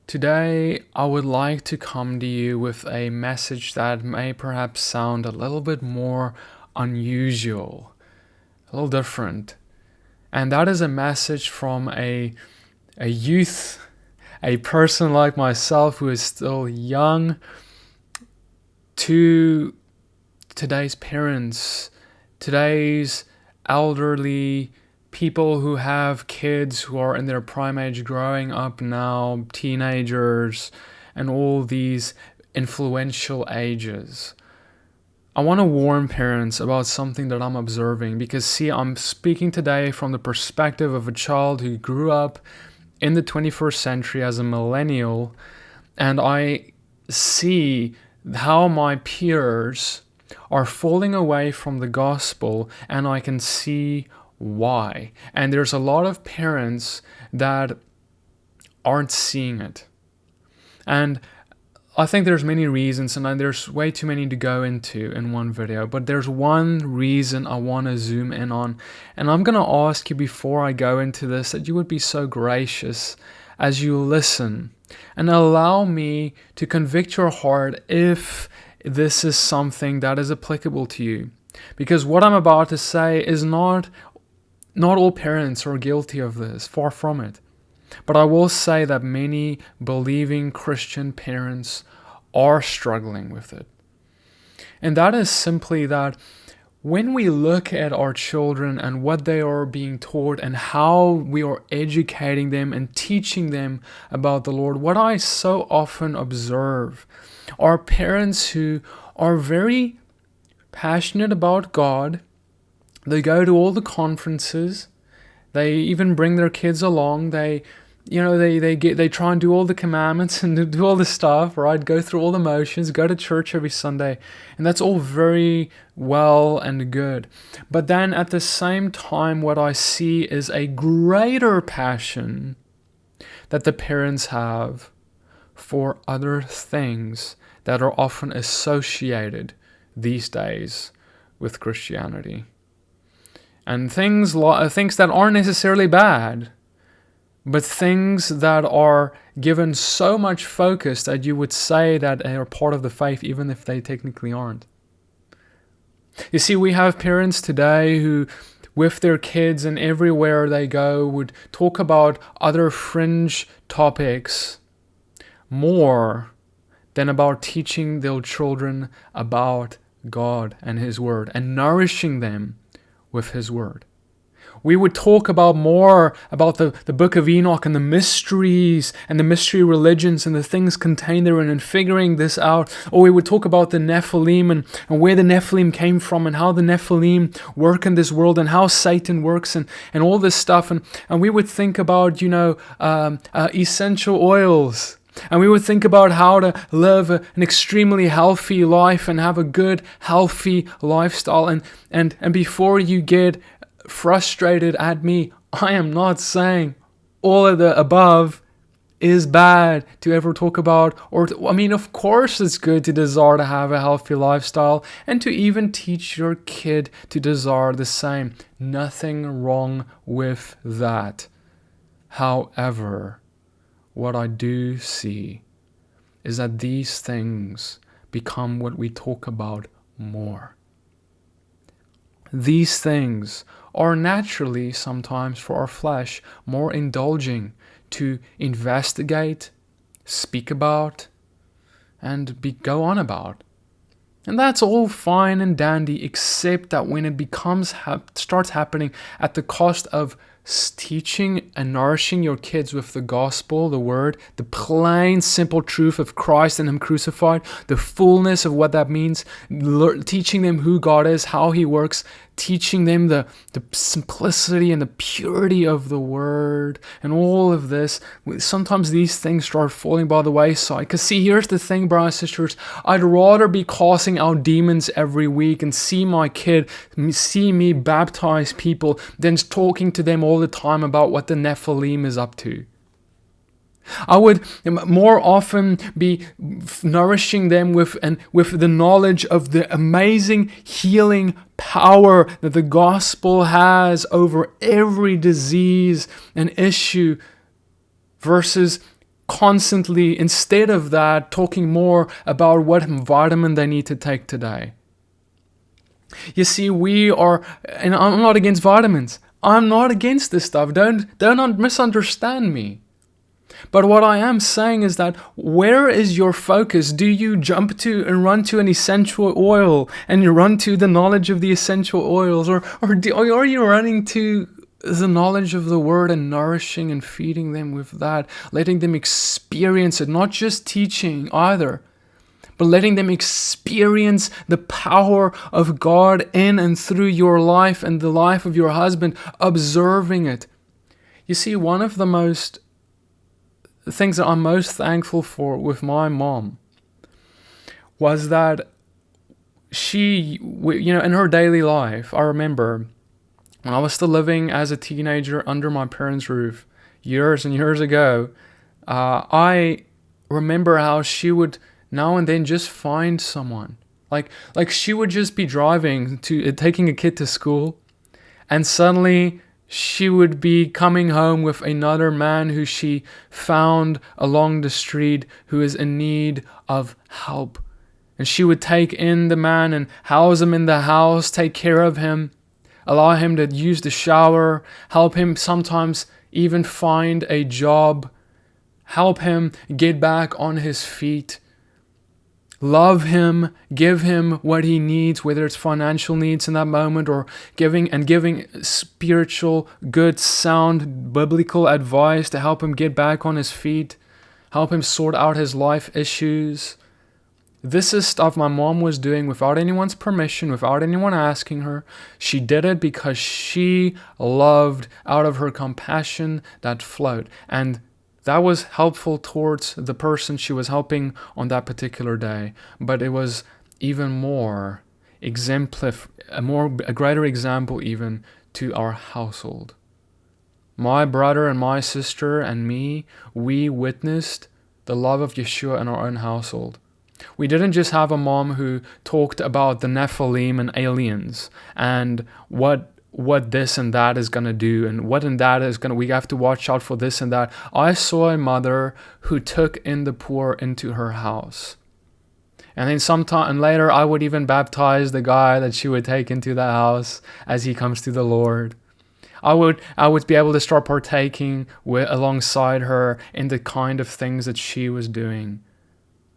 Today, I would like to come to you with a message that may perhaps sound a little bit more unusual, a little different. And that is a message from a youth, a person like myself who is still young, to today's parents, today's elderly people who have kids who are in their prime age growing up now, teenagers, and all these influential ages. I want to warn parents about something that I'm observing because, see, I'm speaking today from the perspective of a child who grew up in the 21st century as a millennial, and I see how my peers are falling away from the gospel, and I can see why. And there's a lot of parents that aren't seeing it. And I think there's many reasons, and there's way too many to go into in one video, but there's one reason I want to zoom in on. And I'm going to ask you before I go into this that you would be so gracious as you listen and allow me to convict your heart if this is something that is applicable to you. Because what I'm about to say is not all parents are guilty of this, far from it. But I will say that many believing Christian parents are struggling with it. And that is simply that when we look at our children and what they are being taught and how we are educating them and teaching them about the Lord, what I so often observe are parents who are very passionate about God. They go to all the conferences. They even bring their kids along. They try and do all the commandments and do all the stuff, right? Go through all the motions, go to church every Sunday. And that's all very well and good. But then at the same time, what I see is a greater passion that the parents have for other things that are often associated these days with Christianity. And things that aren't necessarily bad, but things that are given so much focus that you would say that they are part of the faith even if they technically aren't. You see, we have parents today who, with their kids and everywhere they go, would talk about other fringe topics more than about teaching their children about God and His Word and nourishing them with His Word. We would talk more about the book of Enoch and the mysteries and the mystery religions and the things contained therein and figuring this out. Or we would talk about the Nephilim and where the Nephilim came from and how the Nephilim work in this world and how Satan works and all this stuff. And we would think about, essential oils. And we would think about how to live an extremely healthy life and have a good, healthy lifestyle. And before you get frustrated at me, I am not saying all of the above is bad to ever talk about. Of course it's good to desire to have a healthy lifestyle and to even teach your kid to desire the same. Nothing wrong with that. However, what I do see is that these things become what we talk about more. These things are naturally sometimes for our flesh more indulging to investigate, speak about, and go on about. And that's all fine and dandy, except that when it starts happening at the cost of teaching and nourishing your kids with the gospel, the word, the plain, simple truth of Christ and Him crucified, the fullness of what that means, teaching them who God is, how He works, teaching them the simplicity and the purity of the word and all of this. Sometimes these things start falling by the wayside. Because see, here's the thing, brothers and sisters. I'd rather be casting out demons every week and see me baptize people than talking to them all the time about what the Nephilim is up to. I would more often be nourishing them with the knowledge of the amazing healing power that the gospel has over every disease and issue versus constantly, instead of that, talking more about what vitamin they need to take today. You see, and I'm not against vitamins. I'm not against this stuff. Don't misunderstand me. But what I am saying is that, where is your focus? Do you jump to and run to an essential oil and you run to the knowledge of the essential oils? Or are you running to the knowledge of the word and nourishing and feeding them with that, letting them experience it, not just teaching either, but letting them experience the power of God in and through your life and the life of your husband, observing it. You see, one of the things that I'm most thankful for with my mom was that she, in her daily life, I remember when I was still living as a teenager under my parents' roof years and years ago, I remember how she would now and then just find someone. Like she would just be driving taking a kid to school, and suddenly she would be coming home with another man who she found along the street who is in need of help. And she would take in the man and house him in the house, take care of him, allow him to use the shower, help him sometimes even find a job, help him get back on his feet, love him, give him what he needs, whether it's financial needs in that moment or giving spiritual, good, sound, biblical advice to help him get back on his feet, help him sort out his life issues. This is stuff my mom was doing without anyone's permission, without anyone asking her. She did it because she loved out of her compassion that flowed. And that was helpful towards the person she was helping on that particular day. But it was even more a greater example even to our household. My brother and my sister and me, we witnessed the love of Yeshua in our own household. We didn't just have a mom who talked about the Nephilim and aliens and what this and that is going to do and what and that is going to, we have to watch out for this and that. I saw a mother who took in the poor into her house. And then sometime later I would even baptize the guy that she would take into the house as he comes to the Lord. I would be able to start partaking alongside her in the kind of things that she was doing.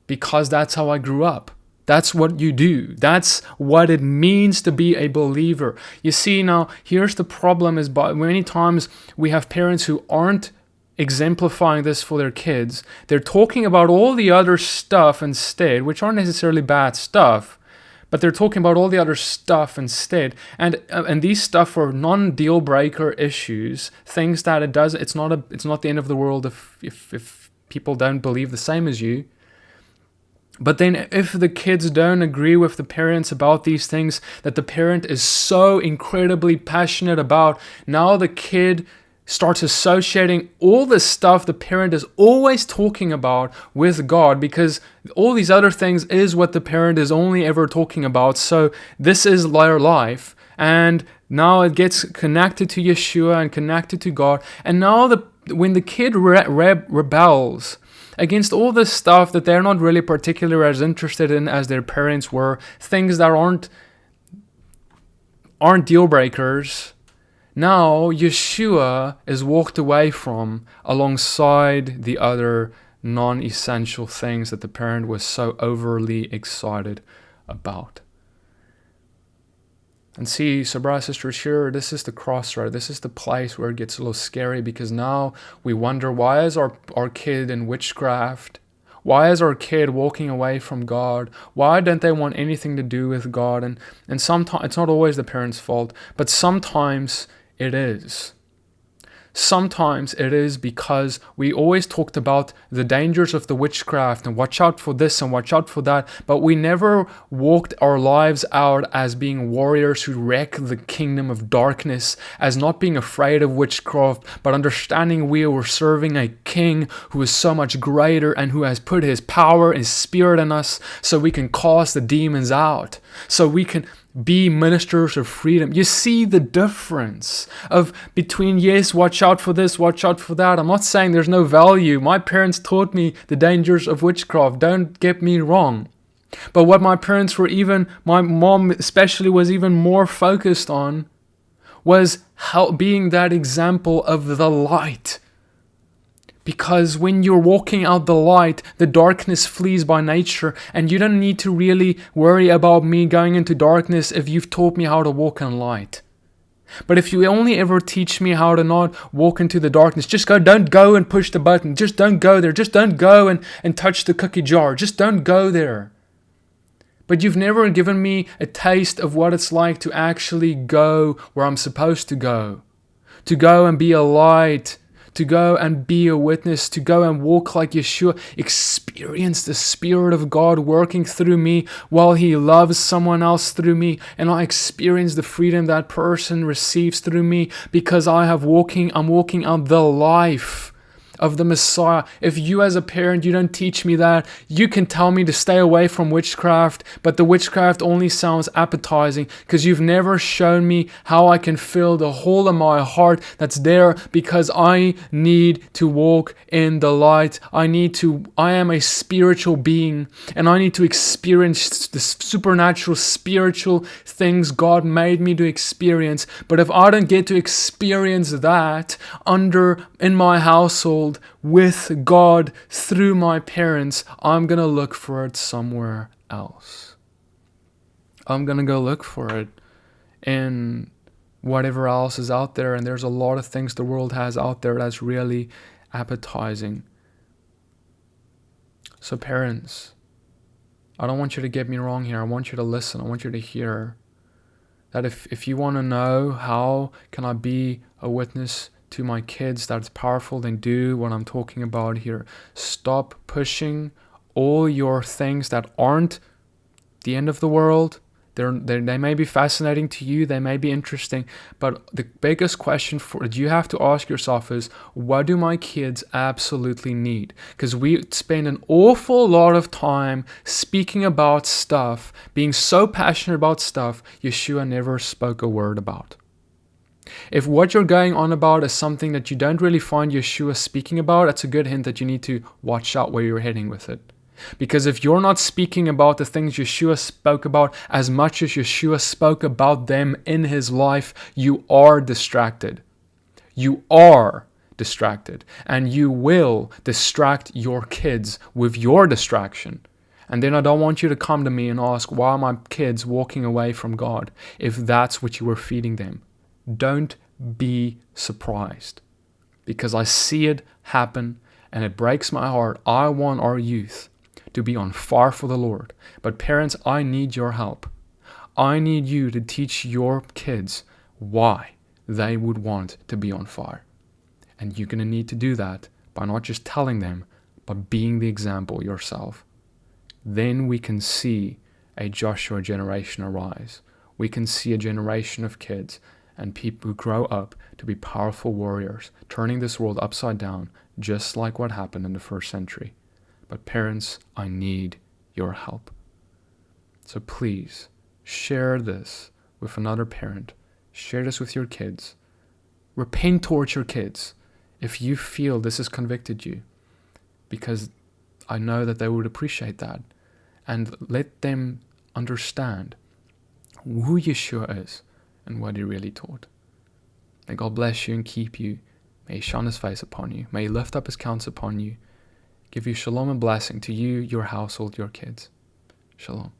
Because that's how I grew up. That's what you do. That's what it means to be a believer. You see, now, here's the problem is many times we have parents who aren't exemplifying this for their kids. They're talking about all the other stuff instead, which aren't necessarily bad stuff, but they're talking about all the other stuff instead. And these stuff are non-deal breaker issues, things that it's not the end of the world if people don't believe the same as you. But then if the kids don't agree with the parents about these things that the parent is so incredibly passionate about, now the kid starts associating all the stuff the parent is always talking about with God, because all these other things is what the parent is only ever talking about. So this is their life. And now it gets connected to Yeshua and connected to God. And now when the kid rebels against all this stuff that they're not really particularly as interested in as their parents were, things that aren't deal breakers, now Yeshua is walked away from alongside the other non-essential things that the parent was so overly excited about. And see, so brothers and sisters, here, this is the crossroad. This is the place where it gets a little scary, because now we wonder, why is our kid in witchcraft? Why is our kid walking away from God? Why don't they want anything to do with God? And sometimes it's not always the parents' fault, but sometimes it is. Sometimes it is because we always talked about the dangers of the witchcraft and watch out for this and watch out for that, but we never walked our lives out as being warriors who wreck the kingdom of darkness, as not being afraid of witchcraft, but understanding we were serving a king who is so much greater and who has put his power and spirit in us so we can cast the demons out, so we can be ministers of freedom. You see the difference of between, yes, watch out for this, watch out for that. I'm not saying there's no value. My parents taught me the dangers of witchcraft. Don't get me wrong. But what my parents were my mom especially, was even more focused on was how being that example of the light. Because when you're walking out the light, the darkness flees by nature, and you don't need to really worry about me going into darkness if you've taught me how to walk in light. But if you only ever teach me how to not walk into the darkness, don't go and push the button, just don't go there, just don't go and touch the cookie jar, just don't go there. But you've never given me a taste of what it's like to actually go where I'm supposed to go and be a light, to go and be a witness, to go and walk like Yeshua, experience the Spirit of God working through me while He loves someone else through me, and I experience the freedom that person receives through me because I'm walking out the life of the Messiah. If you as a parent, you don't teach me that, you can tell me to stay away from witchcraft, but the witchcraft only sounds appetizing because you've never shown me how I can fill the hole in my heart that's there because I need to walk in the light. I am a spiritual being, and I need to experience the supernatural spiritual things God made me to experience. But if I don't get to experience that in my household with God through my parents, I'm going to look for it somewhere else. I'm going to go look for it in whatever else is out there. And there's a lot of things the world has out there that's really appetizing. So parents, I don't want you to get me wrong here. I want you to listen. I want you to hear that if you want to know how can I be a witness to my kids that's powerful, then do what I'm talking about here. Stop pushing all your things that aren't the end of the world. They may be fascinating to you, they may be interesting, but the biggest question that you have to ask yourself is, what do my kids absolutely need? Because we spend an awful lot of time speaking about stuff, being so passionate about stuff Yeshua never spoke a word about. If what you're going on about is something that you don't really find Yeshua speaking about, that's a good hint that you need to watch out where you're heading with it. Because if you're not speaking about the things Yeshua spoke about as much as Yeshua spoke about them in His life, you are distracted. You are distracted. And you will distract your kids with your distraction. And then I don't want you to come to me and ask, why are my kids walking away from God, if that's what you were feeding them? Don't be surprised, because I see it happen and it breaks my heart. I want our youth to be on fire for the Lord. But parents, I need your help. I need you to teach your kids why they would want to be on fire. And you're going to need to do that by not just telling them, but being the example yourself. Then we can see a Joshua generation arise. We can see a generation of kids and people who grow up to be powerful warriors, turning this world upside down, just like what happened in the first century. But parents, I need your help. So please, share this with another parent. Share this with your kids. Repent towards your kids if you feel this has convicted you, because I know that they would appreciate that. And let them understand who Yeshua is and what He really taught. May God bless you and keep you. May He shine His face upon you. May He lift up His countenance upon you. Give you shalom and blessing to you, your household, your kids. Shalom.